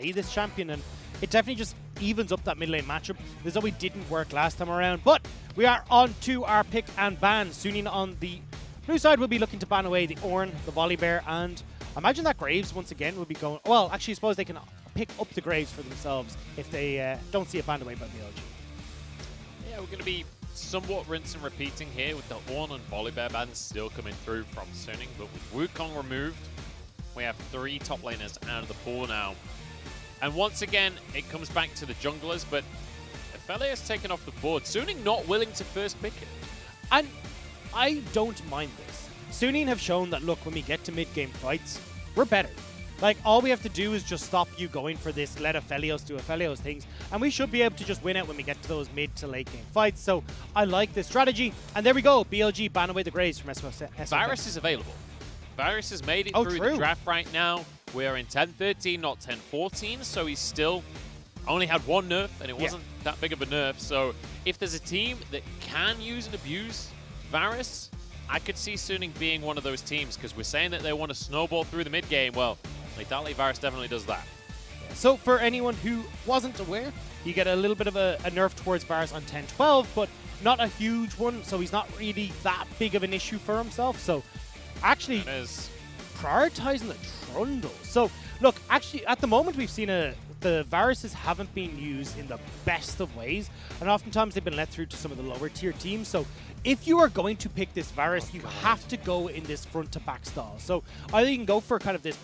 play this champion, and it definitely just evens up that mid lane matchup. This always didn't work last time around, but we are on to our pick and ban. Suning on the blue side will be looking to ban away the Ornn, the Volibear, and I imagine that Graves once again will be going... Well, actually, I suppose they can pick up the Graves for themselves if they don't see it banned away by BLG. Yeah, we're going to be somewhat rinse and repeating here with the Ornn and Volibear bans still coming through from Suning, but with Wukong removed, we have 3 top laners out of the pool now. And once again, it comes back to the junglers, but Aphelios taken off the board. Suning not willing to first pick it. And I don't mind this. Suning have shown that, look, when we get to mid-game fights, we're better. Like, all we have to do is just stop you going for this let Aphelios do Aphelios things, and we should be able to just win out when we get to those mid to late game fights. So I like this strategy. And there we go. BLG ban away the Graves from SofM. Varus is available. Varus has made it through the draft right now. We are in 10-13, not 10-14, so he's still only had 1 nerf, and it wasn't that big of a nerf. So if there's a team that can use and abuse Varus, I could see Suning being one of those teams, because we're saying that they want to snowball through the mid game. Well, Lethality Varus definitely does that. So for anyone who wasn't aware, you get a little bit of a nerf towards Varus on 10-12, but not a huge one, so he's not really that big of an issue for himself. So actually prioritizing the Trundle. So look, actually at the moment we've seen the Varuses haven't been used in the best of ways, and oftentimes they've been let through to some of the lower tier teams. So if you are going to pick this Varus, you have to go in this front to back style. So either you can go for kind of this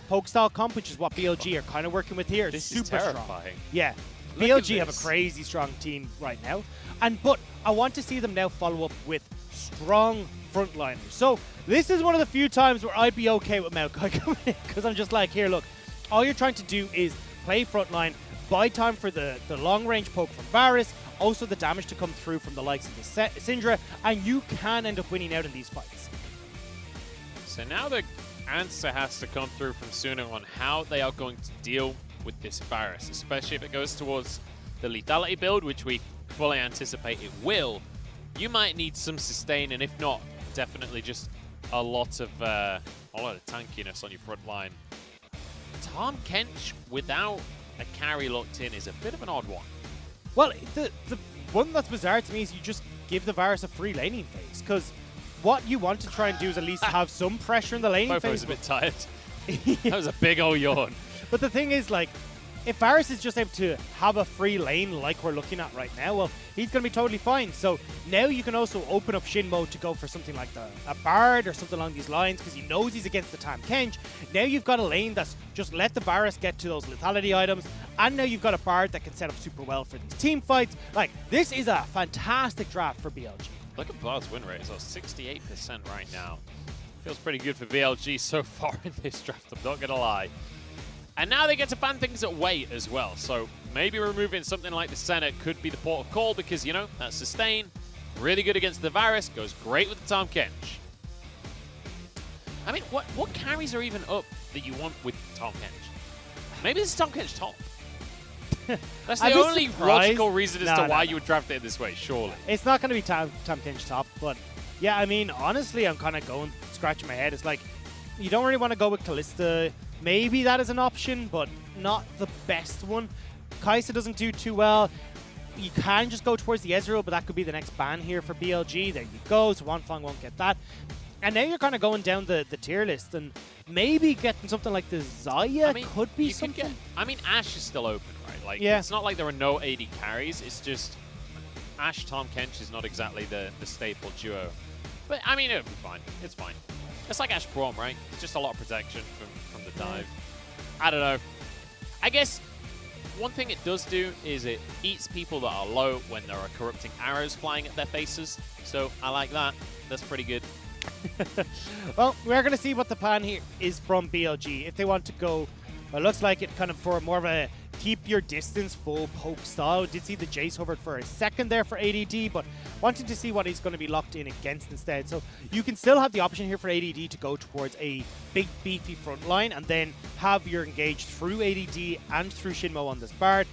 poke style comp, which is what BLG are kind of working with here. This super is terrifying. Strong. Yeah. BLG have a crazy strong team right now. But I want to see them now follow up with strong frontliners. So this is one of the few times where I'd be okay with Maokai coming in, because I'm just like, here, look, all you're trying to do is play frontline, buy time for the long-range poke from Varus, also the damage to come through from the likes of the Syndra, and you can end up winning out in these fights. So now the answer has to come through from Suning on how they are going to deal with this Varus, especially if it goes towards the lethality build, which we fully anticipate it will. You might need some sustain, and if not, definitely just a lot of tankiness on your front line. Tahm Kench without a carry locked in is a bit of an odd one. Well, the one that's bizarre to me is you just give the Varus a free laning phase, because what you want to try and do is at least have some pressure in the laning phase. FoFo's a bit tired. That was a big old yawn. But the thing is, like, if Varus is just able to have a free lane like we're looking at right now, well, he's going to be totally fine. So now you can also open up XinMo to go for something like a Bard or something along these lines, because he knows he's against the Tahm Kench. Now you've got a lane that's just let the Varus get to those lethality items, and now you've got a Bard that can set up super well for these team fights. Like, this is a fantastic draft for BLG. Look at Bard's win rate. It's 68% right now. Feels pretty good for BLG so far in this draft, I'm not going to lie. And now they get to ban things at weight as well. So maybe removing something like the Senate could be the port of call, because, you know, that sustain, really good against the Varus, goes great with the Tahm Kench. I mean, what carries are even up that you want with Tahm Kench? Maybe this is Tahm Kench top. That's the only logical reason as to why you would draft it this way, surely. It's not going to be Tahm Kench top, but yeah, I mean, honestly, I'm kind of scratching my head. It's like, you don't really want to go with Kalista. Maybe that is an option, but not the best one. Kai'Sa doesn't do too well. You can just go towards the Ezreal, but that could be the next ban here for BLG. There you go, so huanfeng won't get that. And now you're kind of going down the tier list, and maybe getting something like the Xayah could be something. I mean, Ashe is still open, right? Like, it's not like there are no AD carries. It's just Ashe, Tahm Kench is not exactly the staple duo. But, I mean, it'll be fine. It's fine. It's like Ashe Braum, right? It's just a lot of protection from the dive. I don't know. I guess one thing it does do is it eats people that are low when there are corrupting arrows flying at their faces. So I like that. That's pretty good. Well, we're going to see what the plan here is from BLG. If they want to go, well, it looks like it kind of for more of a keep your distance full poke style. Did see the Jace hovered for a second there for ADD, but wanted to see what he's going to be locked in against instead. So you can still have the option here for ADD to go towards a big beefy front line and then have your engage through ADD and through XinMo on this Bard,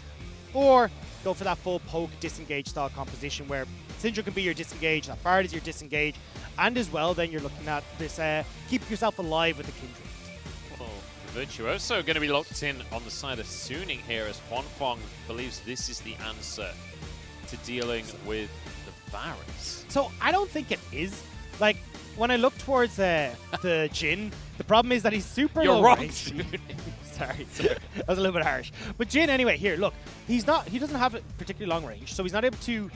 or go for that full poke disengage style composition where Syndra can be your disengage, that Bard is your disengage, and as well then you're looking at this keep yourself alive with the Kindred. Oh, Virtuoso going to be locked in on the side of Suning here as huanfeng believes this is the answer to dealing with the Varus. So I don't think it is. Like, when I look towards the Jhin, the problem is that he's super You're low wrong. range. Sorry, that was a little bit harsh. But Jhin, anyway, here, look, he doesn't have a particularly long range, so he's not able to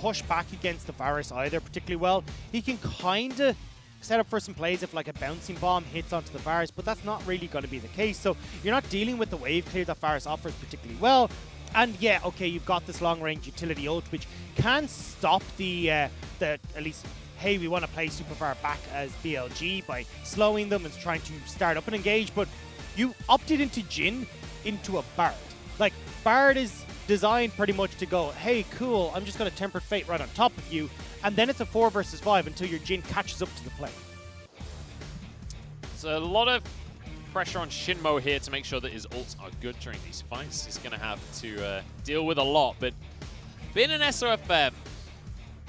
push back against the Varus either particularly well. He can kind of set up for some plays if like a bouncing bomb hits onto the Varus, but that's not really going to be the case. So you're not dealing with the wave clear that Varus offers particularly well. And yeah, okay, you've got this long range utility ult, which can stop the at least, hey, we want to play super far back as BLG by slowing them and trying to start up and engage, but you opted into Jhin into a Bard. Like, Bard is designed pretty much to go, hey, cool, I'm just going to Tempered Fate right on top of you, and then it's a 4 versus 5 until your Jhin catches up to the play. It's a lot of pressure on XinMo here to make sure that his ults are good during these fights. He's going to have to deal with a lot, but being an SofM,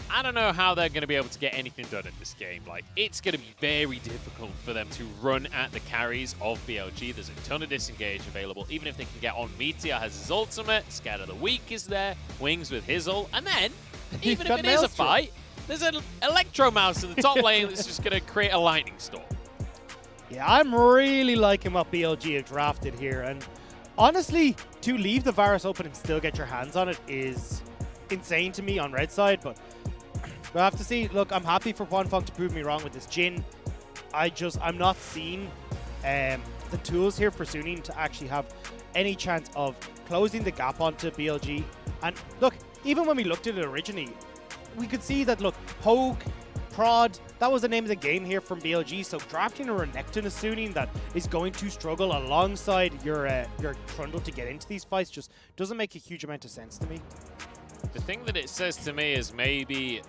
I don't know how they're going to be able to get anything done in this game. Like, it's going to be very difficult for them to run at the carries of BLG. There's a ton of disengage available, even if they can get on. Meteor has his ultimate, Scatter the Weak is there, Wings with his ult, and then, even if it is a fight, there's an Electro Mouse in the top lane that's just going to create a lightning storm. Yeah, I'm really liking what BLG have drafted here, and honestly, to leave the Varus open and still get your hands on it is insane to me on red side, but we'll have to see. Look, I'm happy for huanfeng to prove me wrong with this Jhin. I'm not seeing the tools here for Suning to actually have any chance of closing the gap onto BLG. And look, even when we looked at it originally, we could see that, look, poke, prod, that was the name of the game here from BLG. So drafting a Renekton as Suning that is going to struggle alongside your Trundle to get into these fights just doesn't make a huge amount of sense to me. The thing that it says to me is maybe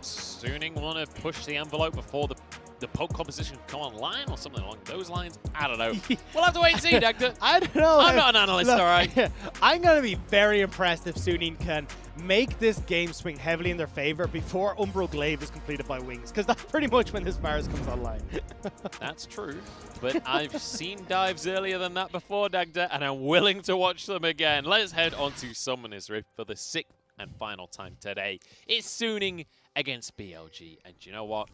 Suning want to push the envelope before the poke composition can come online or something along those lines. I don't know. We'll have to wait and see, Doctor. I don't know. I'm not an analyst, all right? I'm going to be very impressed if Suning can make this game swing heavily in their favor before Umbral Glaive is completed by Wings, because that's pretty much when this Varus comes online. That's true, but I've seen dives earlier than that before, Dagda, and I'm willing to watch them again. Let's head on to Summoner's Rift for the 6th and final time today. It's Suning against BLG, and you know what?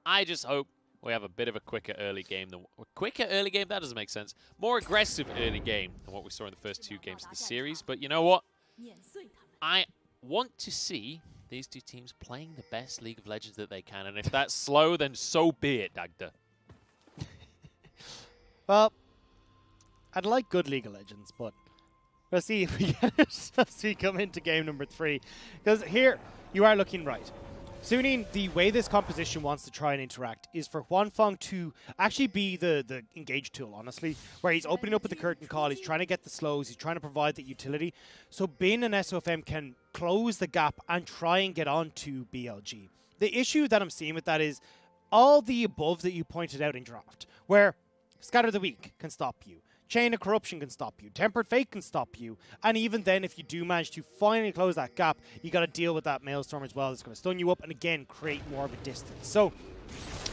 I just hope we have a bit of a quicker early game. That doesn't make sense. More aggressive early game than what we saw in the first 2 games of the series. But you know what? I want to see these 2 teams playing the best League of Legends that they can. And if that's slow, then so be it, Dagda. Well, I'd like good League of Legends, but we'll see if we get it as we come into game number 3. Because here, you are looking right. Suning, the way this composition wants to try and interact is for huanfeng to actually be the engage tool, honestly, where he's opening up with the curtain call, he's trying to get the slows, he's trying to provide the utility. So being an SofM can close the gap and try and get on to BLG. The issue that I'm seeing with that is all the above that you pointed out in draft, where Scatter the Weak can stop you, Chain of Corruption can stop you, Tempered Fate can stop you, and even then, if you do manage to finally close that gap, you got to deal with that Maelstrom as well. It's going to stun you up and again create more of a distance. So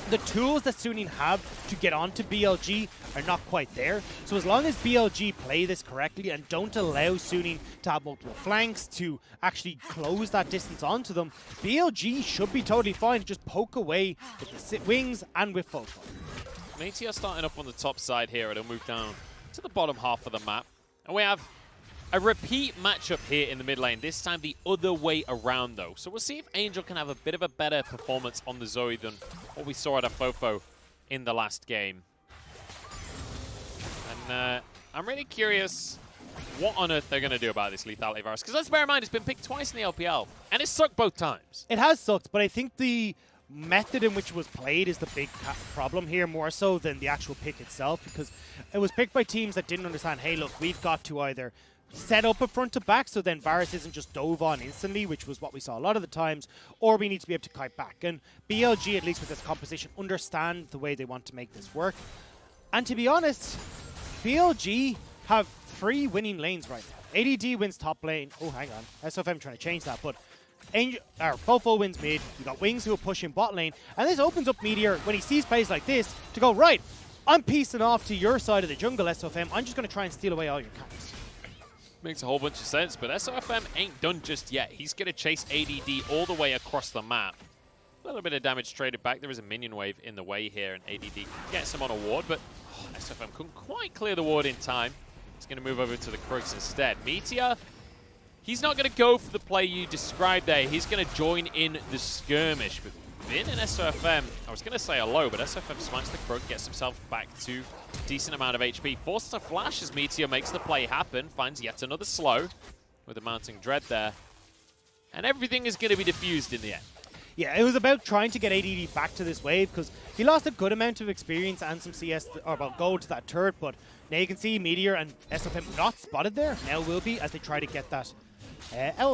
the tools that Suning have to get onto BLG are not quite there. So as long as BLG play this correctly and don't allow Suning to have multiple flanks to actually close that distance onto them, BLG should be totally fine to just poke away with the Wings and with FoFo. Meteor starting up on the top side here, and it'll move down to the bottom half of the map. And we have a repeat matchup here in the mid lane, this time the other way around though. So we'll see if Angel can have a bit of a better performance on the Zoe than what we saw at a FoFo in the last game. And I'm really curious what on earth they're going to do about this lethality virus. Because let's bear in mind, it's been picked twice in the LPL, and it's sucked both times. It has sucked, but I think the method in which it was played is the big problem here, more so than the actual pick itself, because it was picked by teams that didn't understand, hey, look, we've got to either set up a front to back so then Varus isn't just dove on instantly, which was what we saw a lot of the times, or we need to be able to kite back. And BLG, at least with this composition, understand the way they want to make this work. And to be honest, BLG have 3 winning lanes right now. ADD wins top lane. Oh, hang on. SofM trying to change that, but FoFo wins mid. You got Wings who are pushing bot lane, and this opens up Meteor when he sees plays like this to go, right, I'm piecing off to your side of the jungle, SofM. I'm just going to try and steal away all your camps. Makes a whole bunch of sense, but SofM ain't done just yet. He's going to chase ADD all the way across the map. A little bit of damage traded back. There is a minion wave in the way here, and ADD gets him on a ward, but SofM couldn't quite clear the ward in time. He's going to move over to the Krugs instead. Meteor, he's not going to go for the play you described there. He's going to join in the skirmish. But Bin and SofM, I was going to say hello, but SofM smites the Krug, gets himself back to a decent amount of HP. Forces a flash as Meteor makes the play happen, finds yet another slow with a mounting dread there. And everything is going to be diffused in the end. Yeah, it was about trying to get ADD back to this wave because he lost a good amount of experience and some CS, or well, gold to that turret, but now you can see Meteor and SofM not spotted there. Now will be as they try to get that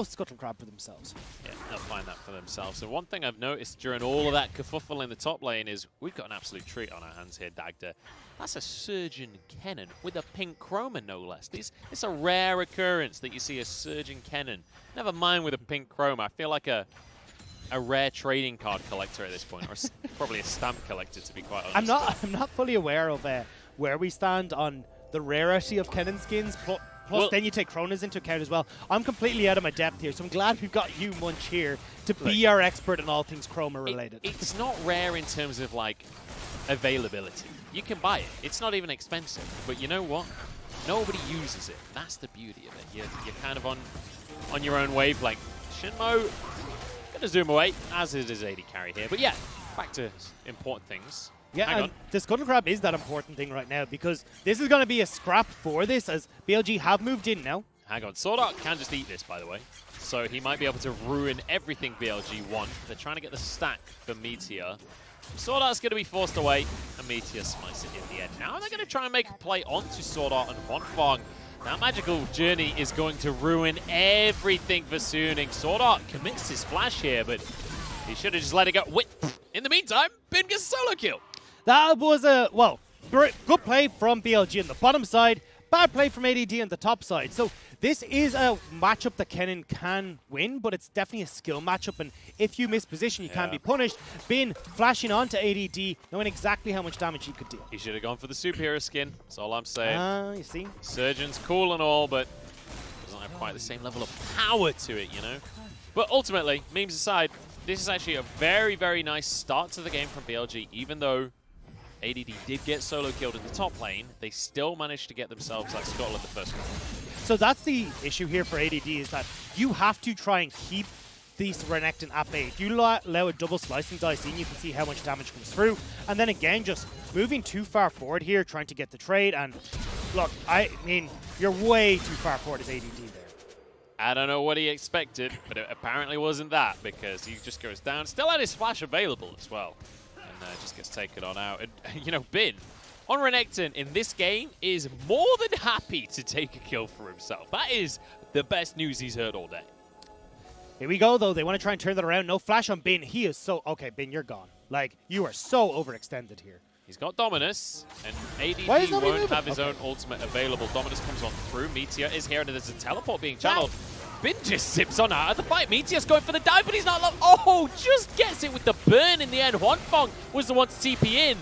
Scuttle Crab for themselves. Yeah, they'll find that for themselves. So one thing I've noticed during all of that kerfuffle in the top lane is we've got an absolute treat on our hands here, Dagda. That's a Surgeon Kennen with a pink chroma, no less. It's a rare occurrence that you see a Surgeon Kennen. Never mind with a pink chroma. I feel like a rare trading card collector at this point, or probably a stamp collector, to be quite honest. I'm not fully aware of where we stand on the rarity of Kennen skins. Plus, then you take Chronas into account as well. I'm completely out of my depth here, so I'm glad we've got you, Munch, here to be our expert in all things chroma related. It's not rare in terms of like availability. You can buy it. It's not even expensive. But you know what? Nobody uses it. That's the beauty of it. You're kind of on your own wave. Like XinMo, gonna zoom away, as is his AD carry here. But yeah, back to important things. Yeah, and the Scuttle Crab is that important thing right now because this is going to be a scrap for this as BLG have moved in now. Hang on, SwordArt can just eat this, by the way. So he might be able to ruin everything BLG want. They're trying to get the stack for Meteor. SwordArt's going to be forced away, and Meteor smites it in the end. Now they're going to try and make a play onto SwordArt and huanfeng. That magical journey is going to ruin everything for Suning. SwordArt commits his flash here, but he should have just let it go. In the meantime, Bin gets a solo kill. That was a, well, good play from BLG on the bottom side, bad play from ADD on the top side. So this is a matchup that Kennen can win, but it's definitely a skill matchup, and if you miss position, you can be punished. Bin flashing onto ADD, knowing exactly how much damage he could deal. He should have gone for the superhero skin, that's all I'm saying. You see? Surgeon's cool and all, but doesn't have quite the same level of power to it, you know? But ultimately, memes aside, this is actually a very, very nice start to the game from BLG, even though ADD did get solo killed in the top lane, they still managed to get themselves that scuttle in the first one. So that's the issue here for ADD, is that you have to try and keep these Renekton at bay. If you allow a double slicing dice in, you can see how much damage comes through. And then again, just moving too far forward here, trying to get the trade. And look, I mean, you're way too far forward as ADD there. I don't know what he expected, but it apparently wasn't that, because he just goes down. Still had his flash available as well. And just gets taken on out. And, you know, Bin on Renekton in this game is more than happy to take a kill for himself. That is the best news he's heard all day. Here we go, though. They want to try and turn that around. No flash on Bin. He is so... Okay, Bin, you're gone. Like, you are so overextended here. He's got Dominus, and ADD won't have his own ultimate available. Dominus comes on through. Meteor is here, and there's a teleport being channeled. Bin just zips on out of the fight. Meteor's going for the dive, but he's not low. Oh, just gets it with the burn in the end. huanfeng was the one to TP in.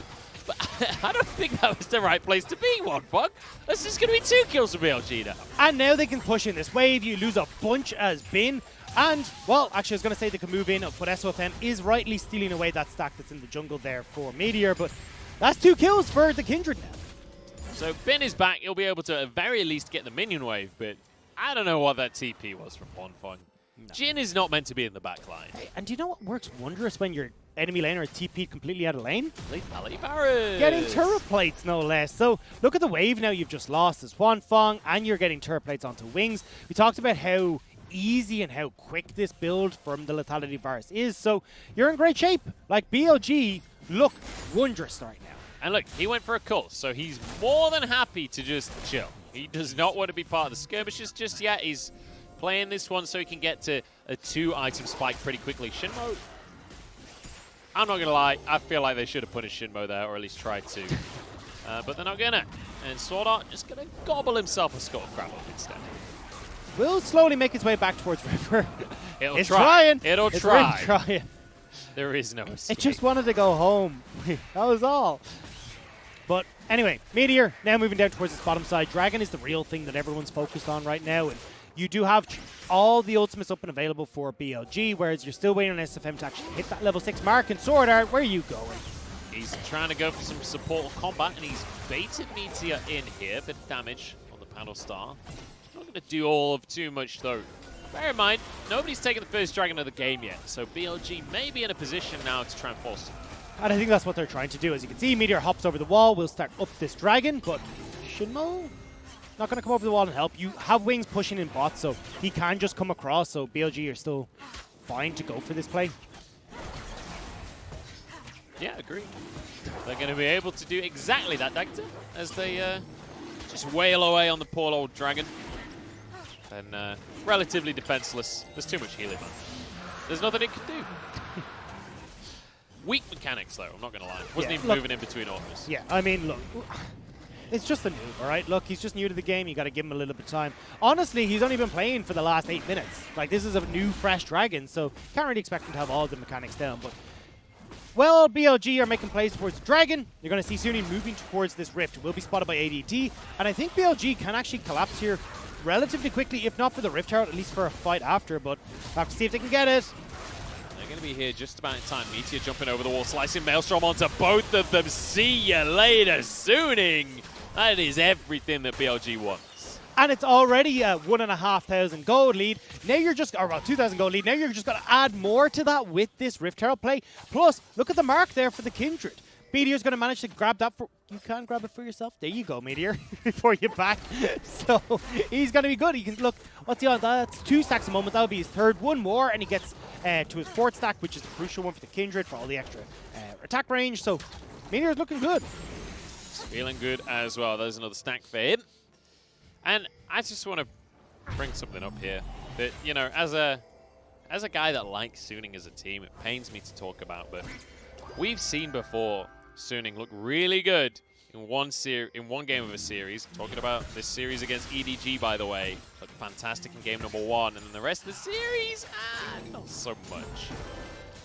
But I don't think that was the right place to be, huanfeng. That's just going to be 2 kills for BLG now. And now they can push in this wave. You lose a bunch as Bin. And, well, actually, I was going to say they can move in, but SofM is rightly stealing away that stack that's in the jungle there for Meteor. But that's 2 kills for the Kindred now. So Bin is back. He'll be able to at very least get the minion wave, but I don't know what that TP was from huanfeng. No. Jhin is not meant to be in the back line. Hey, and do you know what works wondrous when your enemy laner is TP'd completely out of lane? Lethality Varus. Getting turret plates, no less. So look at the wave now you've just lost as huanfeng, and you're getting turret plates onto wings. We talked about how easy and how quick this build from the Lethality Varus is, so you're in great shape. Like, BLG look wondrous right now. And look, he went for a cult, so he's more than happy to just chill. He does not want to be part of the skirmishes just yet. He's playing this one so he can get to a 2-item spike pretty quickly. XinMo, I'm not going to lie, I feel like they should have punished XinMo there, or at least tried to. But they're not going to. And SwordArt just going to gobble himself a Scuttle Crab up instead. Will slowly make its way back towards River. It's trying. It'll try. Really trying. There is no escape. It just wanted to go home. That was all. But anyway, Meteor now moving down towards this bottom side. Dragon is the real thing that everyone's focused on right now. And you do have all the ultimates up and available for BLG, whereas you're still waiting on SofM to actually hit that level 6 mark. And SwordArt, where are you going? He's trying to go for some support combat, and he's baited Meteor in here. Bit of damage on the panel star. Not going to do all of too much, though. Bear in mind, nobody's taken the first dragon of the game yet, so BLG may be in a position now to try and force. And I think that's what they're trying to do. As you can see, Meteor hops over the wall, will start up this dragon, but XinMo not going to come over the wall and help. You have wings pushing in bots, so he can just come across, so BLG are still fine to go for this play. Yeah, agree. They're going to be able to do exactly that, Dagda, as they just wail away on the poor old dragon. And relatively defenseless. There's too much healing, man. There's nothing it can do. Weak mechanics, though, I'm not going to lie. Wasn't even moving in between offers. Yeah, I mean, look, it's just a noob, all right? Look, he's just new to the game. You got to give him a little bit of time. Honestly, he's only been playing for the last 8 minutes. Like, this is a new, fresh dragon, so can't really expect him to have all the mechanics down. But, well, BLG are making plays towards the dragon. You're going to see Sunni moving towards this rift. It will be spotted by ADT, and I think BLG can actually collapse here relatively quickly, if not for the rift herald, at least for a fight after. But we'll have to see if they can get it. They're going to be here just about in time. Meteor jumping over the wall, slicing Maelstrom onto both of them. See you later, Suning. That is everything that BLG wants. And it's already a 1,500 gold lead. Now you're just, or about 2,000 gold lead. Now you're just going to add more to that with this Rift Herald play. Plus, look at the mark there for the Kindred. Meteor's going to manage to grab that for... You can grab it for yourself. There you go, Meteor, before you back. So he's going to be good. He can look... What's he on? That's 2 stacks a moment. That'll be his third. One more, and he gets to his 4th stack, which is the crucial one for the Kindred for all the extra attack range. So Meteor's looking good. He's feeling good as well. There's another stack for him. And I just want to bring something up here. That, you know, as a guy that likes Suning as a team, it pains me to talk about, but we've seen before Suning look really good in one game of a series. Talking about this series against EDG, by the way. Looked fantastic in game number 1, and then the rest of the series, not so much.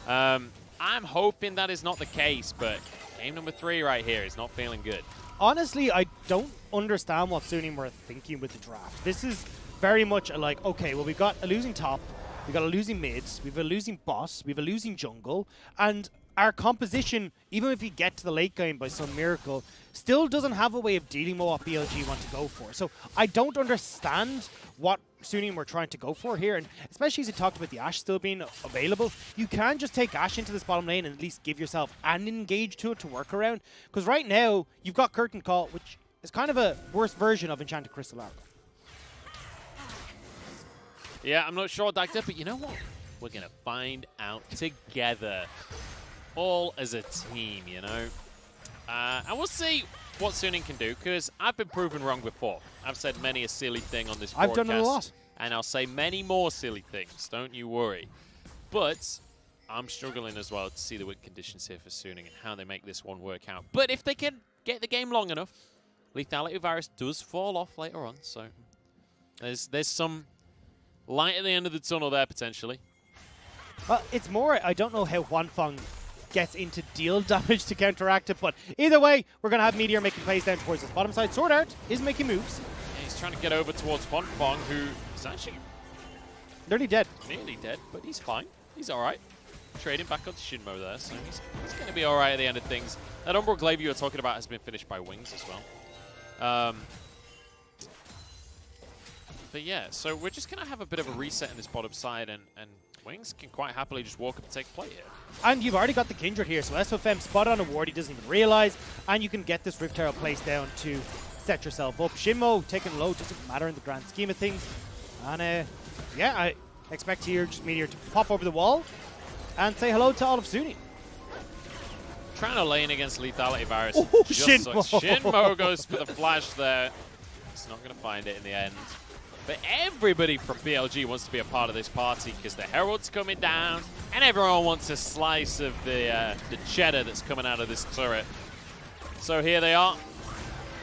I'm hoping that is not the case, but game number 3 right here is not feeling good. Honestly, I don't understand what Suning were thinking with the draft. This is very much like, okay, well, we've got a losing top, we've got a losing mids, we've a losing boss, we've a losing jungle, and our composition, even if we get to the late game by some miracle, still doesn't have a way of dealing with what BLG want to go for. So I don't understand what Suning were trying to go for here, and especially as you talked about the Ashe still being available, you can just take Ashe into this bottom lane and at least give yourself an engage to it to work around. Because right now, you've got Curtain Call, which is kind of a worse version of Enchanted Crystal Arrow. Yeah, I'm not sure, Dagda, but you know what? We're going to find out together. All as a team, you know. And we'll see what Suning can do, because I've been proven wrong before. I've said many a silly thing on this broadcast. I've done it a lot. And I'll say many more silly things, don't you worry. But I'm struggling as well to see the win conditions here for Suning and how they make this one work out. But if they can get the game long enough, lethality of Varus does fall off later on, so there's some light at the end of the tunnel there, potentially. Well, it's more, I don't know how huanfeng gets into deal damage to counteract it, but either way, we're going to have Meteor making plays down towards this bottom side. SwordArt is making moves. Yeah, he's trying to get over towards huanfeng, who is actually nearly dead. Nearly dead, but he's fine. He's all right. Trading back onto XinMo there, so he's going to be all right at the end of things. That Umbral Glaive you were talking about has been finished by Wings as well. But yeah, so we're just going to have a bit of a reset in this bottom side, and Wings can quite happily just walk up and take play here. And you've already got the Kindred here, so SofM spot on a ward he doesn't even realize, and you can get this Rift Herald placed down to set yourself up. XinMo taking low doesn't matter in the grand scheme of things. And yeah, I expect here just Meteor to pop over the wall and say hello to all of Suning. Trying to lane against lethality Varus. Oh, just XinMo. sucks. XinMo goes for the flash there. He's not going to find it in the end. But everybody from BLG wants to be a part of this party because the Herald's coming down and everyone wants a slice of the cheddar that's coming out of this turret. So here they are.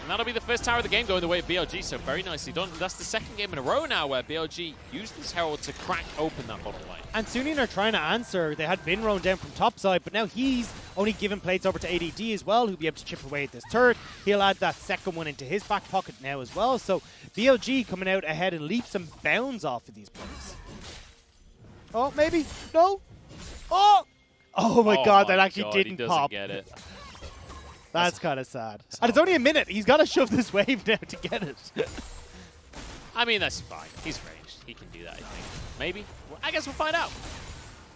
And that'll be the first tower of the game going the way of BLG, so very nicely done. That's the second game in a row now where BLG used this Herald to crack open that bottom lane. And Sunin are trying to answer. They had been rolled down from top side, but now he's only given plates over to ADD as well, who'll be able to chip away at this turret. He'll add that second one into his back pocket now as well. So BLG coming out ahead in leaps and bounds off of these plays. Oh, maybe? No? Oh! Oh my god, that actually didn't pop. Get it. That's kind of sad. And it's only a minute. He's got to shove this wave now to get it. I mean, that's fine. He's ranged. He can do that, I think. Maybe? Well, I guess we'll find out.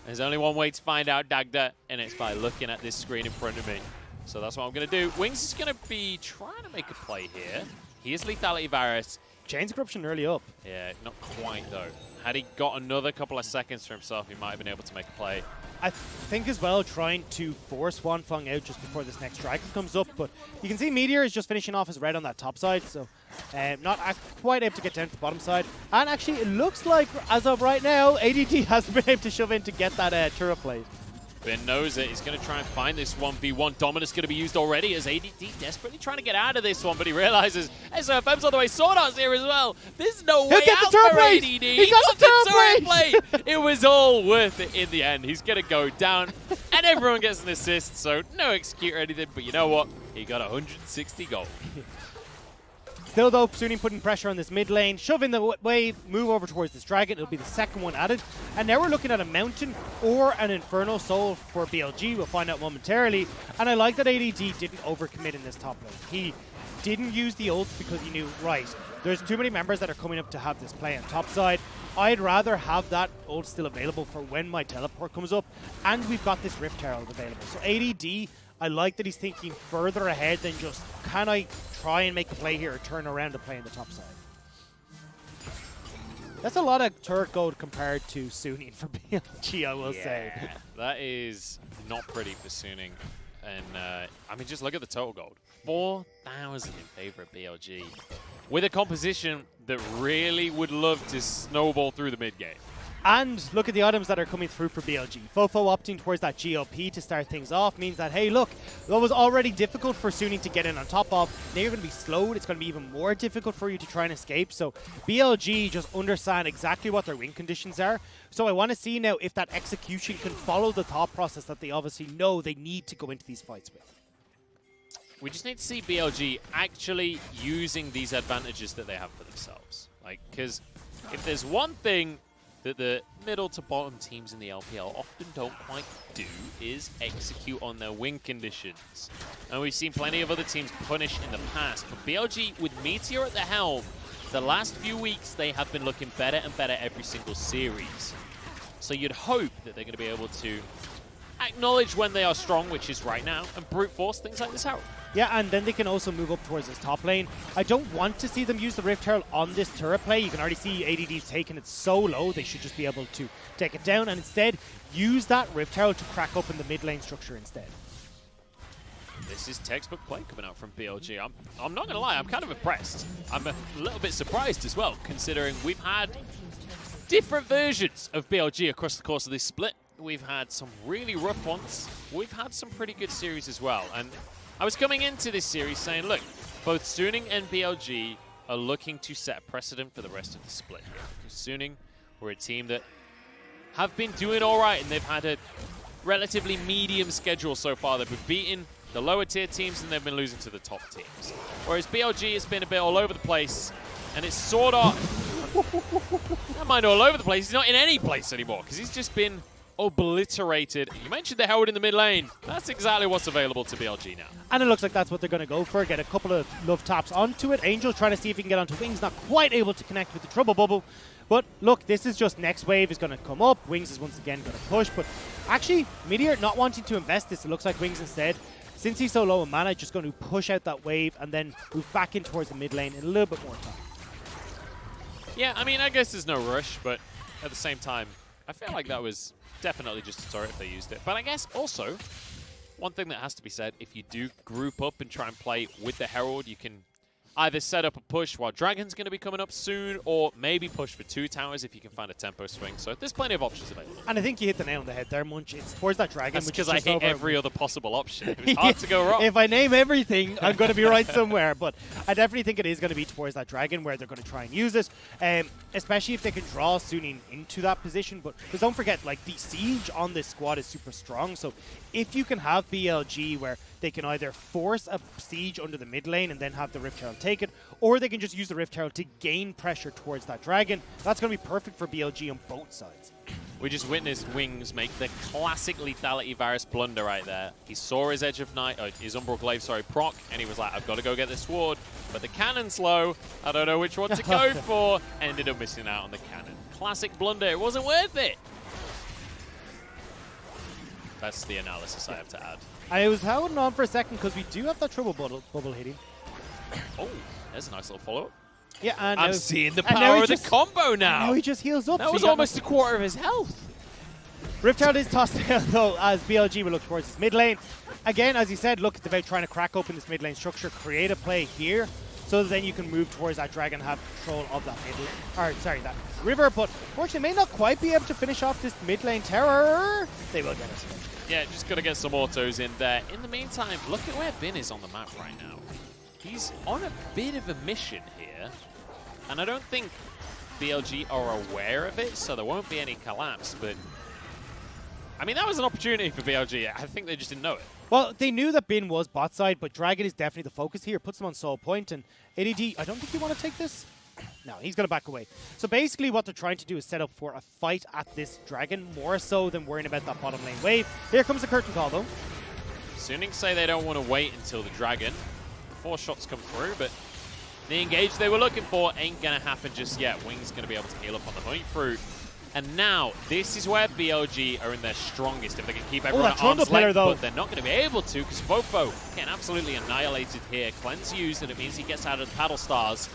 There's only one way to find out, Dagda, and it's by looking at this screen in front of me. So that's what I'm going to do. Wings is going to be trying to make a play here. He is Lethality Varus. Chains Corruption early up. Yeah, not quite, though. Had he got another couple of seconds for himself, he might have been able to make a play. I think as well trying to force huanfeng out just before this next dragon comes up, but you can see Meteor is just finishing off his red on that top side, so not quite able to get down to the bottom side. And actually, it looks like, as of right now, ADT hasn't been able to shove in to get that turret plate. Ben knows it. He's going to try and find this 1v1. Dominus going to be used already as ADD desperately trying to get out of this one, but he realizes SofM's on the way. SwordArt's here as well. There's no way out for ADD. He got the turret plate. It was all worth it in the end. He's going to go down, and everyone gets an assist, so no execute or anything, but you know what? He got 160 gold. Still though, Sunin putting pressure on this mid lane, shoving the wave, move over towards this dragon. It'll be the second one added. And now we're looking at a mountain or an Inferno Soul for BLG. We'll find out momentarily. And I like that ADD didn't overcommit in this top lane. He didn't use the ults because he knew, right, there's too many members that are coming up to have this play on top side. I'd rather have that ult still available for when my teleport comes up. And we've got this Rift Herald available. So ADD, I like that he's thinking further ahead than just, can I try and make a play here or turn around to play on the top side? That's a lot of turret gold compared to Sunin for BLG, I will say. That is not pretty for Sunin. And, I mean, just look at the total gold. 4,000 in favor of BLG. With a composition that really would love to snowball through the mid game. And look at the items that are coming through for BLG. FoFo opting towards that GOP to start things off means that, hey, look, what was already difficult for Sunin to get in on top of, now you're going to be slowed. It's going to be even more difficult for you to try and escape. So BLG just understand exactly what their win conditions are. So I want to see now if that execution can follow the thought process that they obviously know they need to go into these fights with. We just need to see BLG actually using these advantages that they have for themselves. Like, because if there's one thing that the middle to bottom teams in the LPL often don't quite do is execute on their win conditions. And we've seen plenty of other teams punish in the past, but BLG with Meteor at the helm, the last few weeks they have been looking better and better every single series. So you'd hope that they're going to be able to acknowledge when they are strong, which is right now, and brute force things like this Herald. Yeah, and then they can also move up towards this top lane. I don't want to see them use the Rift Herald on this turret play. You can already see ADD's taking it so low, they should just be able to take it down, and instead use that Rift Herald to crack open the mid lane structure instead. This is textbook play coming out from BLG. I'm not going to lie, I'm kind of impressed. I'm a little bit surprised as well, considering we've had different versions of BLG across the course of this split. We've had some really rough ones. We've had some pretty good series as well. And I was coming into this series saying, look, both Suning and BLG are looking to set a precedent for the rest of the split here. Because Suning were a team that have been doing all right, and they've had a relatively medium schedule so far. They've been beating the lower tier teams, and they've been losing to the top teams. Whereas BLG has been a bit all over the place, and it's SwordArt. Don't mind all over the place. He's not in any place anymore, because he's just been obliterated. You mentioned the Herald in the mid lane. That's exactly what's available to BLG now. And it looks like that's what they're going to go for. Get a couple of love taps onto it. Angel trying to see if he can get onto Wings. Not quite able to connect with the Trouble Bubble. But look, this is just next wave is going to come up. Wings is once again going to push. But actually, Meteor not wanting to invest this. It looks like Wings instead, since he's so low in mana, just going to push out that wave and then move back in towards the mid lane in a little bit more time. Yeah, I mean, I guess there's no rush, but at the same time, I feel like that was definitely just a turret if they used it. But I guess also, one thing that has to be said, if you do group up and try and play with the Herald, you can either set up a push while Dragon's going to be coming up soon, or maybe push for 2 towers if you can find a tempo swing. So there's plenty of options available. And I think you hit the nail on the head there, Munch. It's towards that Dragon. That's which because is I just hit over every other possible option. It was hard to go wrong. If I name everything, I'm going to be right somewhere. But I definitely think it is going to be towards that Dragon where they're going to try and use it, especially if they can draw Suning into that position. But because don't forget, like, the siege on this squad is super strong. So if you can have BLG where they can either force a siege under the mid lane and then have the Rift Herald take it, or they can just use the Rift Herald to gain pressure towards that Dragon. That's going to be perfect for BLG on both sides. We just witnessed Wings make the classic lethality Varus blunder right there. He saw his Edge of Night, his Umbral Glaive, sorry, proc, and he was like, I've got to go get this sword. But the cannon's low. I don't know which one to go for. Ended up missing out on the cannon. Classic blunder. It wasn't worth it. That's the analysis I have to add. I was holding on for a second because we do have that trouble bubble hitting. Oh, there's a nice little follow-up. Yeah, and I'm seeing the power of the combo now. Now he just heals up. That was almost a quarter of his health. Rift Herald is tossed down though, as BLG will look towards his mid lane. Again, as you said, look, it's about trying to crack open this mid lane structure, create a play here, so that then you can move towards that Dragon and have control of that mid lane, or sorry, that river. But unfortunately, may not quite be able to finish off this mid lane terror. They will get us. Yeah, just got to get some autos in there. In the meantime, look at where Bin is on the map right now. He's on a bit of a mission here, and I don't think BLG are aware of it, so there won't be any collapse, but I mean, that was an opportunity for BLG. I think they just didn't know it. Well, they knew that Bin was bot side, but Dragon is definitely the focus here. Puts him on soul point, and ADD, I don't think you want to take this. No, he's going to back away. So basically what they're trying to do is set up for a fight at this Dragon, more so than worrying about that bottom lane wave. Here comes the curtain call, though. Suning say they don't want to wait until the Dragon. 4 shots come through, but the engage they were looking for ain't going to happen just yet. Wing's going to be able to heal up on the point fruit. And now, this is where BLG are in their strongest, if they can keep everyone at arm's length, but they're not going to be able to, because FoFo getting absolutely annihilated here. Cleanse used, and it means he gets out of the paddle stars.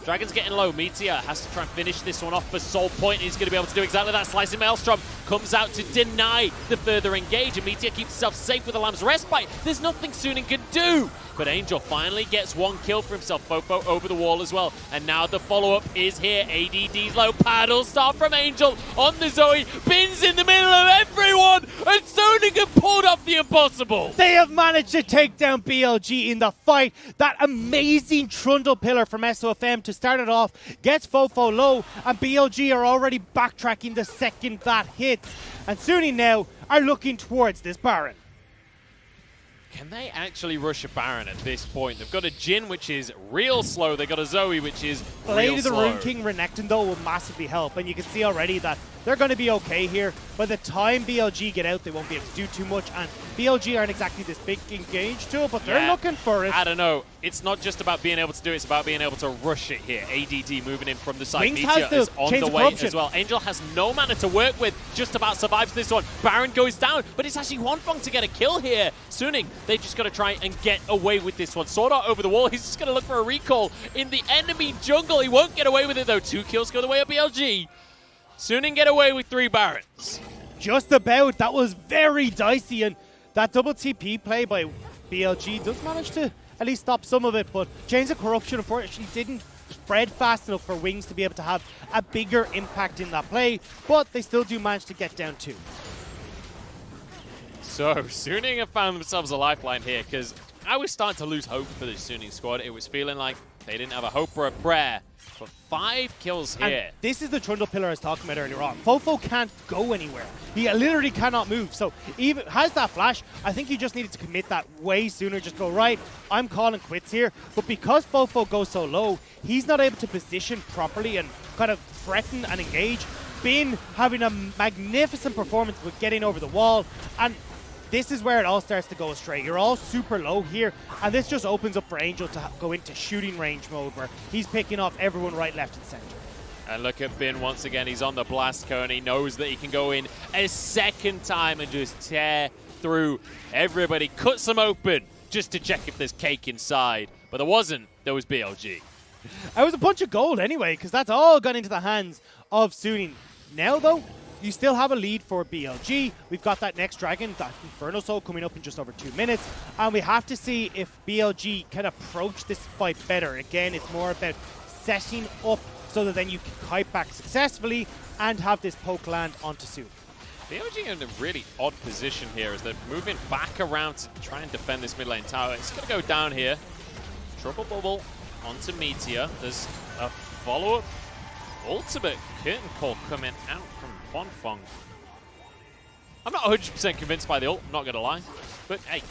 Dragon's getting low. Meteor has to try and finish this one off for Soul Point. He's going to be able to do exactly that. Slicing Maelstrom comes out to deny the further engage, and Meteor keeps himself safe with a Lamb's Respite. There's nothing Suning can do. But Angel finally gets 1 kill for himself. FoFo over the wall as well. And now the follow-up is here. ADD's low paddle start from Angel on the Zoe. Bin's in the middle of everyone. And Suning have pulled off the impossible. They have managed to take down BLG in the fight. That amazing Trundle pillar from SofM to start it off gets FoFo low. And BLG are already backtracking the second that hits. And Suning now are looking towards this Baron. Can they actually rush a Baron at this point? They've got a Jhin, which is real slow. They've got a Zoe, which is Blade real of the slow. Rune King Renekton, though, will massively help. And you can see already that they're going to be okay here. By the time BLG get out, they won't be able to do too much. And BLG aren't exactly this big engage tool, but they're looking for it. I don't know. It's not just about being able to do it. It's about being able to rush it here. ADD moving in from the side. Wings Meteor has is on the way as well. Angel has no mana to work with. Just about survives this one. Baron goes down, but it's actually huanfeng to get a kill here. Suning, they just got to try and get away with this one. SwordArt over the wall. He's just going to look for a recall in the enemy jungle. He won't get away with it, though. 2 kills go the way of BLG. Suning get away with 3 Barons. Just about. That was very dicey, and that double TP play by BLG does manage to at least stop some of it, but Chains of Corruption unfortunately didn't spread fast enough for Wings to be able to have a bigger impact in that play, but they still do manage to get down 2. So, Suning have found themselves a lifeline here, because I was starting to lose hope for the Suning squad. It was feeling like they didn't have a hope or a prayer. But 5 kills here. And this is the Trundle pillar I was talking about earlier on. FoFo can't go anywhere. He literally cannot move. So even has that flash, I think he just needed to commit that way sooner. Just go, right, I'm calling quits here. But because FoFo goes so low, he's not able to position properly and kind of threaten and engage. Bin having a magnificent performance with getting over the wall. And this is where it all starts to go astray. You're all super low here, and this just opens up for Angel to go into shooting range mode where he's picking off everyone right, left, and center. And look at Bin once again. He's on the blast cone. He knows that he can go in a second time and just tear through everybody. Cuts them open just to check if there's cake inside. But there wasn't. There was BLG. It was a bunch of gold anyway, because that's all gone into the hands of Suning. Now, though, you still have a lead for BLG. We've got that next dragon, that Inferno Soul, coming up in just over 2 minutes. And we have to see if BLG can approach this fight better. Again, it's more about setting up so that then you can kite back successfully and have this poke land onto Sue. BLG in a really odd position here as they're moving back around to try and defend this mid lane tower. It's going to go down here. Trouble bubble onto Meteor. There's a follow-up ultimate curtain call coming out from huanfeng. I'm not 100% convinced by the ult, not going to lie. But hey,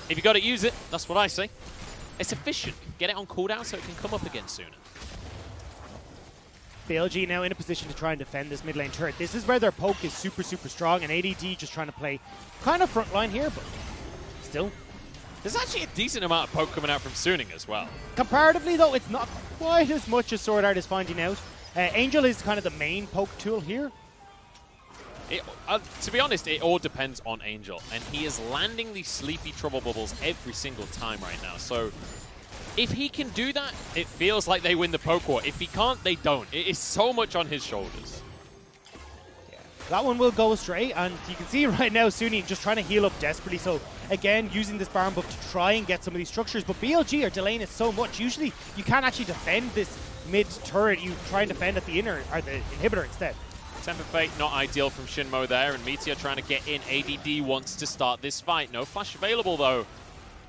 if you got to use it, that's what I say. It's efficient. Get it on cooldown so it can come up again sooner. BLG now in a position to try and defend this mid lane turret. This is where their poke is super, super strong, and ADD just trying to play kind of front line here, but still. There's actually a decent amount of poke coming out from Suning as well. Comparatively, though, it's not quite as much as SwordArt is finding out. Angel is kind of the main poke tool here. To be honest, it all depends on Angel, and he is landing these sleepy trouble bubbles every single time right now. So if he can do that, it feels like they win the poke war. If he can't, they don't. It is so much on his shoulders. Yeah. That one will go astray, and you can see right now Suning just trying to heal up desperately. So again, using this Baron buff to try and get some of these structures, but BLG are delaying it so much. Usually you can't actually defend this mid turret. You try and defend at the inner or the inhibitor instead. Temper Fate not ideal from XinMo there, and Meteor trying to get in. ADD wants to start this fight. No flash available though.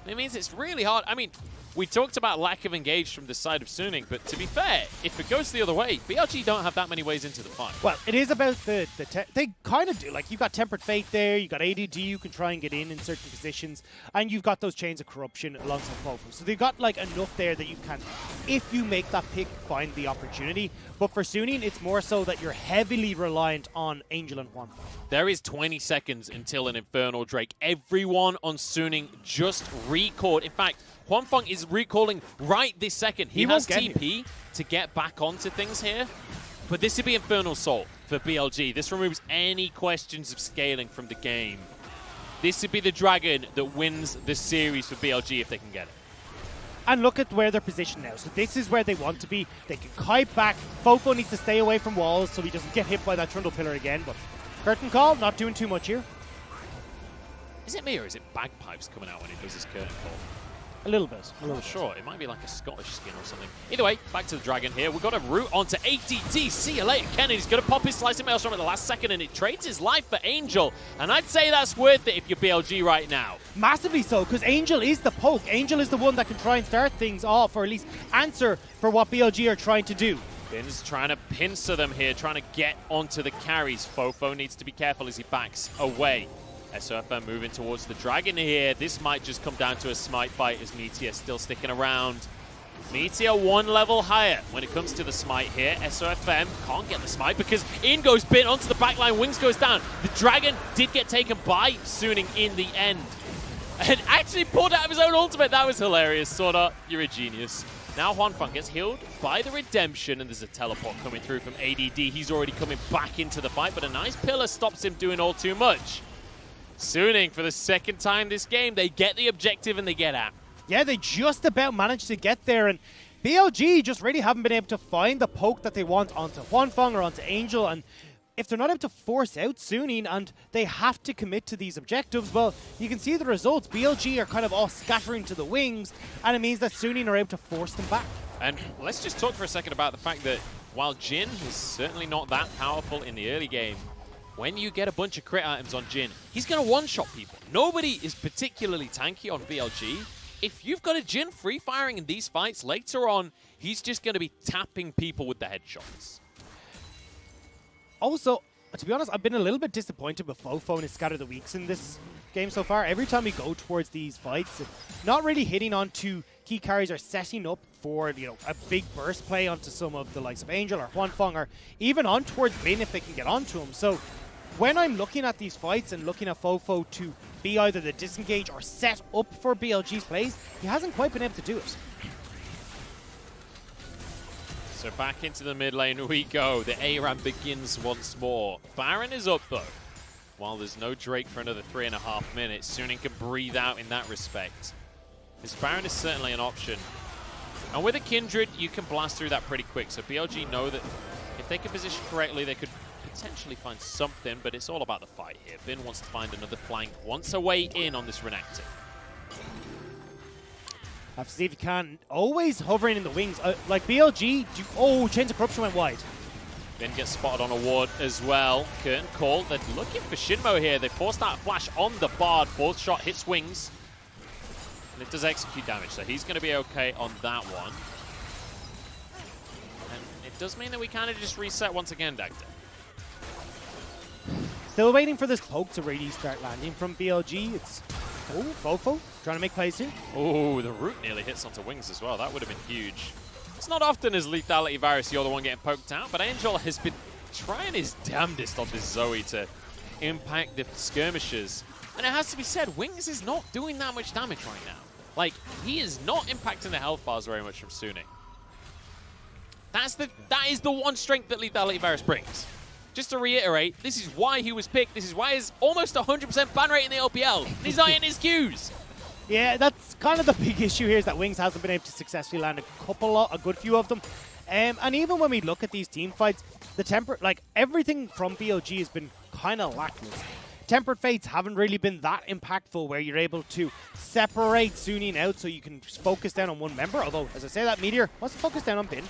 It means it's really hard. I mean, we talked about lack of engage from the side of Suning, but to be fair, if it goes the other way, BLG don't have that many ways into the fight. Well, it is about they kind of do. Like, you've got Tempered Fate there, you've got ADD, you can try and get in certain positions, and you've got those Chains of Corruption alongside FoFo. So they've got, like, enough there that you can, if you make that pick, find the opportunity. But for Suning, it's more so that you're heavily reliant on Angel and huanfeng. There is 20 seconds until an Infernal Drake. Everyone on Suning just recalled. In fact, huanfeng is recalling right this second. He has TP to get back onto things here. But this would be Infernal Soul for BLG. This removes any questions of scaling from the game. This would be the dragon that wins the series for BLG if they can get it. And look at where they're positioned now. So this is where they want to be. They can kite back. FoFo needs to stay away from walls so he doesn't get hit by that Trundle pillar again. But curtain call, not doing too much here. Is it me or is it bagpipes coming out when he does his curtain call? A little bit. I'm not sure. It might be like a Scottish skin or something. Either way, back to the dragon here. We've got a route onto ADD. See you later, Kennen. He's going to pop his slicing maelstrom at the last second, and it trades his life for Angel. And I'd say that's worth it if you're BLG right now. Massively so, because Angel is the poke. Angel is the one that can try and start things off, or at least answer for what BLG are trying to do. Bin's trying to pincer them here, trying to get onto the carries. FoFo needs to be careful as he backs away. SofM moving towards the dragon here. This might just come down to a smite fight as Meteor still sticking around. Meteor 1 level higher when it comes to the smite here. SofM can't get the smite because in goes Bin onto the backline. Wings goes down. The dragon did get taken by Suning in the end. And actually pulled out of his own ultimate. That was hilarious. SwordArt, you're a genius. Now huanfeng gets healed by the redemption, and there's a teleport coming through from ADD. He's already coming back into the fight, but a nice pillar stops him doing all too much. Suning, for the second time this game, they get the objective and they get out. Yeah, they just about managed to get there, and BLG just really haven't been able to find the poke that they want onto huanfeng or onto Angel, and if they're not able to force out Suning and they have to commit to these objectives, well, you can see the results. BLG are kind of all scattering to the wings, and it means that Suning are able to force them back. And let's just talk for a second about the fact that while Jhin is certainly not that powerful in the early game, when you get a bunch of crit items on Jhin, he's going to one-shot people. Nobody is particularly tanky on BLG. If you've got a Jhin free-firing in these fights, later on, he's just going to be tapping people with the headshots. Also, to be honest, I've been a little bit disappointed with FoFo and his Scatter the Weaks in this game so far. Every time we go towards these fights, not really hitting onto key carries or setting up for, you know, a big burst play onto some of the likes of Angel or huanfeng, or even on towards Bin if they can get onto him. So when I'm looking at these fights and looking at FoFo to be either the disengage or set up for BLG's plays, he hasn't quite been able to do it. So back into the mid lane we go. The ARAM begins once more. Baron is up though. While there's no Drake for another 3.5 minutes, Suning can breathe out in that respect. This Baron is certainly an option. And with a Kindred, you can blast through that pretty quick. So BLG know that if they can position correctly, they could potentially find something, but it's all about the fight here. Bin wants to find another flank, wants a way in on this Renekton. Have to see if you can. Always hovering in the wings. Like BLG, Chains of Corruption went wide. Bin gets spotted on a ward as well. Curtain call. They're looking for XinMo here. They force that flash on the Bard. Fourth shot hits wings. And it does execute damage, so he's going to be okay on that one. And it does mean that we kind of just reset once again, Dagda. Still waiting for this poke to really start landing from BLG. It's FoFo trying to make plays here. Oh, the root nearly hits onto wings as well. That would have been huge. It's not often as Lethality Varus you're the one getting poked out, but Angel has been trying his damnedest on this Zoe to impact the skirmishers. And it has to be said, Wings is not doing that much damage right now. Like, he is not impacting the health bars very much from Suning. That is the one strength that Lethality Varus brings. Just to reiterate, this is why he was picked. This is why he's almost 100% ban rate in the LPL. And he's not in his queues. Yeah, that's kind of the big issue here, is that Wings hasn't been able to successfully land a good few of them. And even when we look at these team fights, everything from BLG has been kind of lackluster. Tempered Fates haven't really been that impactful where you're able to separate Suning out so you can focus down on one member. Although, as I say that, Meteor wants to focus down on Bin.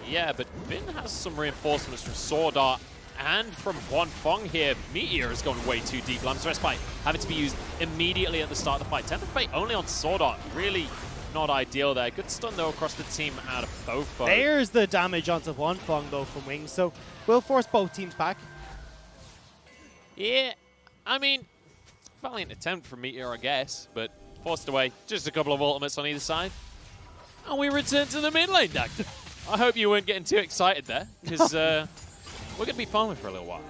Yeah, but Bin has some reinforcements from SwordArt and from huanfeng here. Meteor has gone way too deep. Lamb's Respite having to be used immediately at the start of the fight. Tempered Fate only on SwordArt. Really not ideal there. Good stun, though, across the team out of FoFo. There's the damage onto huanfeng, though, from Wings. So we'll force both teams back. Yeah, I mean, valiant attempt from Meteor, I guess, but forced away. Just a couple of ultimates on either side. And we return to the mid lane, Dagda. I hope you weren't getting too excited there, because we're going to be farming for a little while.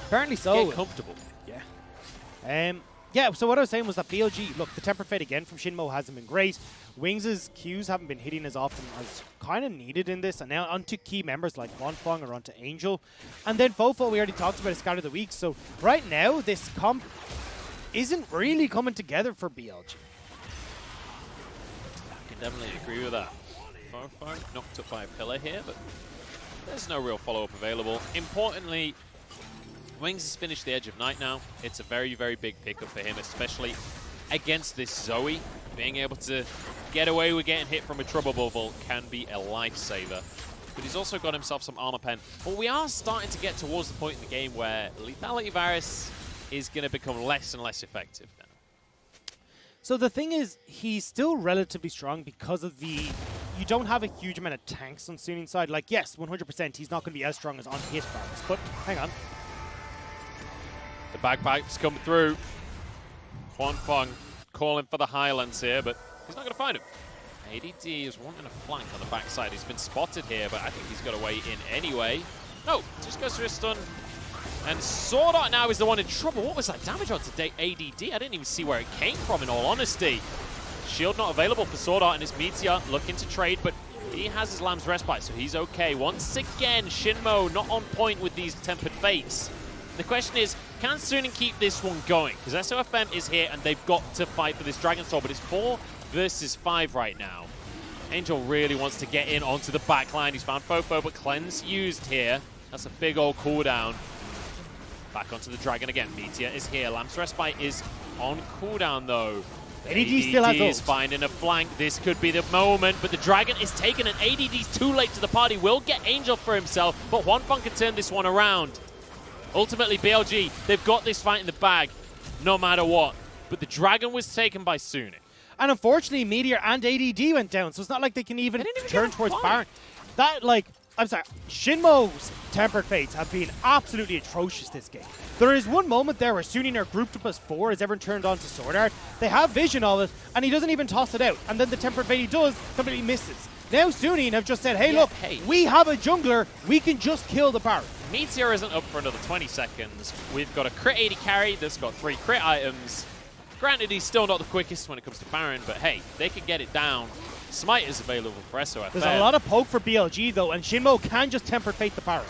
Apparently so. Get comfortable. Yeah. Yeah, so what I was saying was that BLG, look, the Temper Fate again from XinMo hasn't been great. Wings' Qs haven't been hitting as often as kind of needed in this. And now onto key members like huanfeng or onto Angel. And then FoFo, we already talked about, is Scout of the Week. So right now, this comp isn't really coming together for BLG. I can definitely agree with that. FoFo knocked up by a pillar here, but there's no real follow-up available. Importantly, Wings has finished the Edge of Night now. It's a very, very big pickup for him, especially against this Zoe. Being able to get away with getting hit from a trouble bubble can be a lifesaver. But he's also got himself some armor pen. But we are starting to get towards the point in the game where Lethality Varus is going to become less and less effective now. So the thing is, he's still relatively strong because of the... You don't have a huge amount of tanks on Suning's side. Like, yes, 100%, he's not going to be as strong as on his Varus. But hang on. The bagpipes come through. huanfeng calling for the Highlands here, but he's not going to find him. ADD is wanting a flank on the backside. He's been spotted here, but I think he's got a way in anyway. No, just goes through a stun. And SwordArt now is the one in trouble. What was that damage onto ADD? I didn't even see where it came from, in all honesty. Shield not available for SwordArt, and his Meteor looking to trade, but he has his Lamb's Respite, so he's okay. Once again, XinMo not on point with these Tempered Fates. The question is, can Suning keep this one going? Because SofM is here, and they've got to fight for this Dragon Soul, but it's 4 versus 5 right now. Angel really wants to get in onto the back line. He's found FoFo, but Cleanse used here. That's a big old cooldown. Back onto the Dragon again. Meteor is here. Lamb's Respite is on cooldown, though. ADD still has ult. Is finding a flank. This could be the moment, but the Dragon is taken, and ADD's too late to the party. Will get Angel for himself, but huanfeng can turn this one around. Ultimately, BLG, they've got this fight in the bag, no matter what. But the Dragon was taken by Suning. And unfortunately, Meteor and ADD went down, so it's not like they can even turn towards Baron. That, like, I'm sorry, XinMo's Tempered Fates have been absolutely atrocious this game. There is one moment there where Suning are grouped up as 4 as everyone turned on to SwordArt. They have vision of it, and he doesn't even toss it out. And then the Tempered Fate he does completely misses. Now Suning have just said, hey, look, we have a jungler, we can just kill the Baron. Meteor isn't up for another 20 seconds. We've got a crit 80 carry that's got 3 crit items. Granted, he's still not the quickest when it comes to Baron, but hey, they can get it down. Smite is available for SofM. There's a lot of poke for BLG, though, and XinMo can just Tempered Fate the Baron.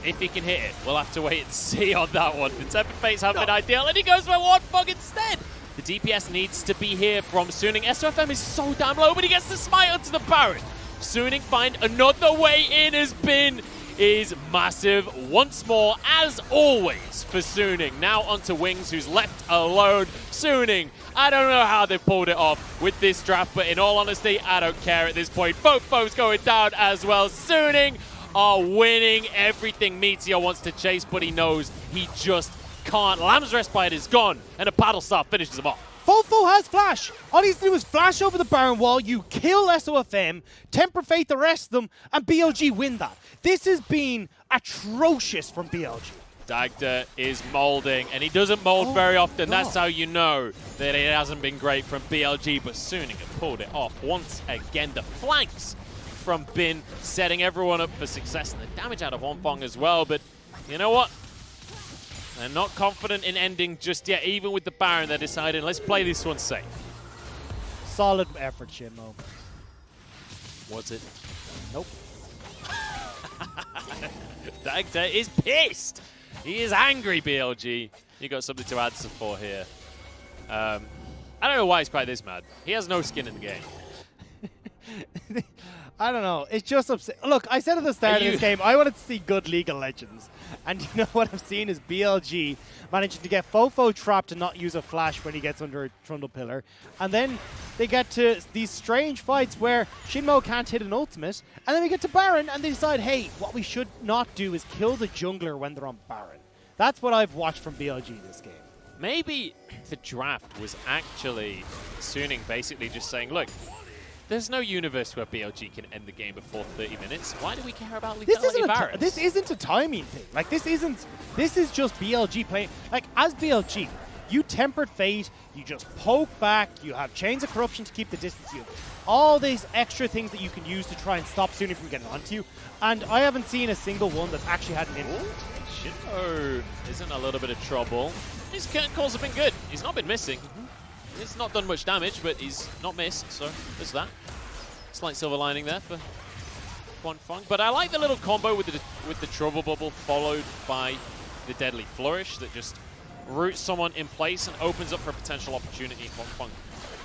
If he can hit it, we'll have to wait and see on that one. The Tempered Fates haven't been ideal, and he goes for huanfeng instead. The DPS needs to be here from Suning. SofM is so damn low, but he gets the Smite onto the Baron. Suning find another way in as Bin is massive once more, as always, for Suning. Now onto Wings, who's left alone. Suning, I don't know how they pulled it off with this draft, but in all honesty, I don't care at this point. FoFo's going down as well. Suning are winning everything Meteor wants to chase, but he knows he just can't. Lamb's Respite is gone, and a paddle staff finishes him off. FoFo has flash. All he has to do is flash over the Baron wall, you kill SofM, Temper Fate the rest of them, and BLG win that. This has been atrocious from BLG. Dagda is molding, and he doesn't mold very often. That's how you know that it hasn't been great from BLG, but Suning have pulled it off once again. The flanks from Bin setting everyone up for success, and the damage out of huanfeng as well, but you know what? They're not confident in ending just yet. Even with the Baron, they're deciding, let's play this one safe. Solid effort, XinMo. Was it? Nope. Dagda is pissed. He is angry, BLG. You got something to answer for here. I don't know why he's quite this mad. He has no skin in the game. I don't know. It's just upset. Look, I said at the start of this game, I wanted to see good League of Legends. And you know what I've seen is BLG managing to get FoFo trapped and not use a flash when he gets under a Trundle pillar. And then they get to these strange fights where XinMo can't hit an ultimate. And then we get to Baron and they decide, hey, what we should not do is kill the jungler when they're on Baron. That's what I've watched from BLG this game. Maybe the draft was actually Suning basically just saying, look, there's no universe where BLG can end the game before 30 minutes. Why do we care about lethality Varus? This isn't a timing thing. Like, this is just BLG playing. Like, as BLG, you Tempered Fate, you just poke back, you have Chains of Corruption to keep the distance, you have all these extra things that you can use to try and stop Suning from getting onto you. And I haven't seen a single one that's actually had an impact. XinMo is in a little bit of trouble. His calls have been good. He's not been missing. He's not done much damage, but he's not missed, so there's that. Slight silver lining there for huanfeng. But I like the little combo with the Trouble Bubble followed by the Deadly Flourish that just roots someone in place and opens up for a potential opportunity. huanfeng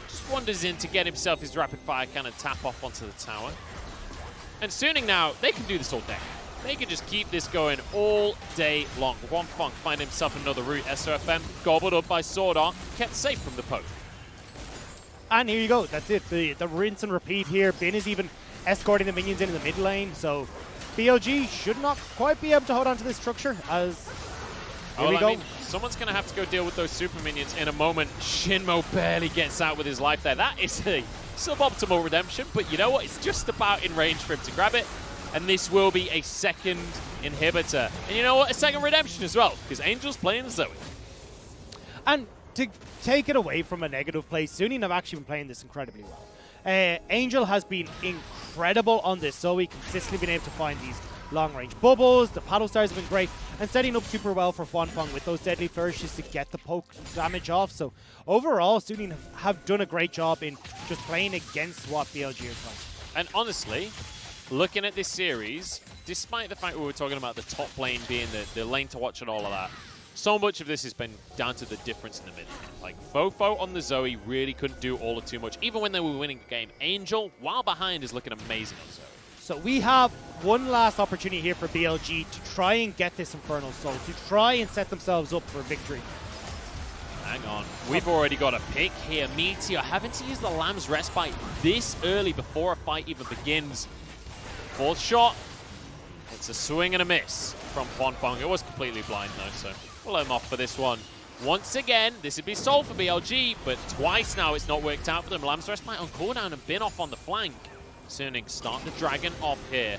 just wanders in to get himself his rapid fire cannon tap off onto the tower. And Suning now, they can do this all day. They can just keep this going all day long. huanfeng find himself another route. SofM gobbled up by SwordArt, kept safe from the poke. And here you go. That's it. The rinse and repeat here. Bin is even escorting the minions into the mid lane. So BLG should not quite be able to hold on to this structure as... Here we go. I mean, someone's going to have to go deal with those super minions in a moment. XinMo barely gets out with his life there. That is a suboptimal redemption, but you know what? It's just about in range for him to grab it. And this will be a second inhibitor. And you know what? A second redemption as well, because Angel's playing Zoe. And to take it away from a negative play, Suning have actually been playing this incredibly well. Angel has been incredible on this Zoe, consistently been able to find these long-range bubbles. The paddle stars have been great, and setting up super well for huanfeng with those deadly flourishes to get the poke damage off. So overall, Suning have done a great job in just playing against what BLG are trying. And honestly, looking at this series, despite the fact we were talking about the top lane being the lane to watch and all of that, so much of this has been down to the difference in the mid. Like, FoFo on the Zoe really couldn't do all of too much. Even when they were winning the game, Angel, while behind, is looking amazing on Zoe. So we have one last opportunity here for BLG to try and get this Infernal Soul, to try and set themselves up for victory. Hang on. We've already got a pick here. Meteor having to use the Lamb's Respite this early before a fight even begins. Fourth shot. It's a swing and a miss from huanfeng. It was completely blind though, so we'll let him off for this one. Once again, this would be sold for BLG, but twice now it's not worked out for them. Lamb's Respite on cooldown and Bin off on the flank. Suning starting the dragon off here.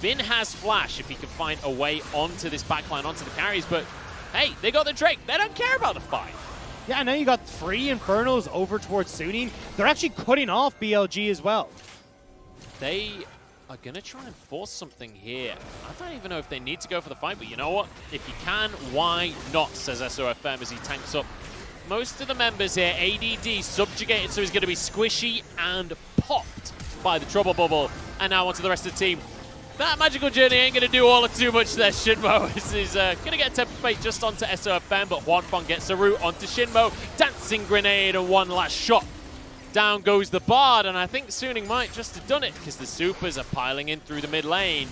Bin has flash if he can find a way onto this backline, onto the carries, but hey, they got the Drake. They don't care about the fight. Yeah, now you got 3 Infernals over towards Suning. They're actually cutting off BLG as well. They are going to try and force something here. I don't even know if they need to go for the fight, but you know what? If you can, why not, says SofM as he tanks up most of the members here. ADD subjugated, so he's going to be squishy and popped by the Trouble Bubble. And now onto the rest of the team. That magical journey ain't going to do all of too much there. XinMo is going to get Temper Fate just onto SofM, but huanfeng gets a route onto XinMo. Dancing Grenade and one last shot. Down goes the Bard, and I think Suning might just have done it because the supers are piling in through the mid lane.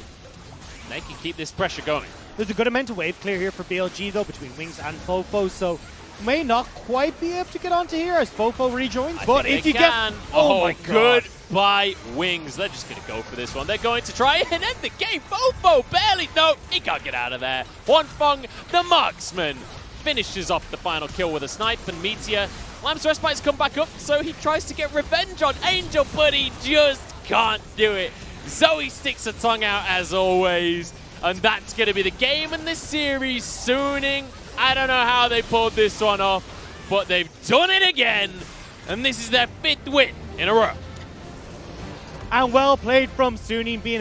They can keep this pressure going. There's a good amount of wave clear here for BLG, though, between Wings and FoFo, so may not quite be able to get onto here as FoFo rejoins. But if you can. get... Oh my God. Goodbye, Wings. They're just going to go for this one. They're going to try and end the game. FoFo barely... No, he can't get out of there. Huanfeng, the marksman, finishes off the final kill with a snipe, and Meteor... Lamb's Respite's come back up, so he tries to get revenge on Angel, but he just can't do it. Zoe sticks her tongue out as always, and that's going to be the game in this series. Suning, I don't know how they pulled this one off, but they've done it again, and this is their 5th win in a row. And well played from Suning, being